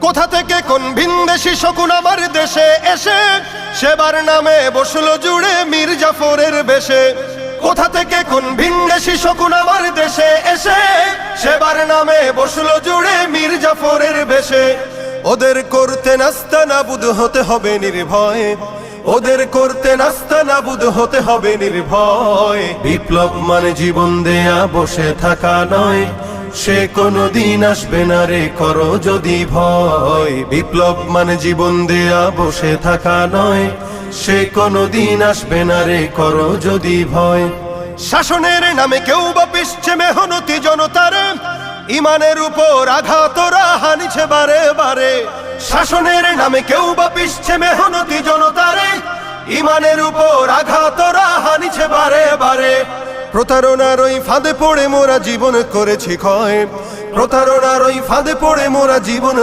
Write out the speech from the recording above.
কোথা থেকে কোন ভিনদেশি শকুন আমার দেশে এসে সেবার নামে বসলো জুড়ে মীর জাফরের বেশে। কোথা থেকে কোন ভিনদেশি শকুন আমার দেশে এসে সেবার নামে বসলো জুড়ে মীর জাফরের বেশে। ওদের করতে নাস্তানাবুদ হতে হবে নির্ভয়, ওদের করতে নাস্তানাবুদ হতে হবে নির্ভয়। বিপ্লব মানে জীবন দেয়া বসে থাকা নয়, সে কোনদিন আসবে না রে করো যদি ভয়। বিপ্লব মানে জীবন দেয়া বসে থাকা নয়, সে কোনদিন আসবে না রে করো যদি ভয়। শাসনের নামে কেউ বা পিছছে মেহনতি জনতার, ইমানের উপর আঘাতরা হানিছে বারে বারে। শাসনের নামে কেউ বা পিছছে মেহনতি জনতার, ইমানের উপর আঘাতরা হানিছে বারে বারে। প্রতারণার ওই ফাঁদে পড়ে মোরা জীবন করেছি ক্ষয়, প্রতারণার ওই ফাঁদে পড়ে মোরা জীবন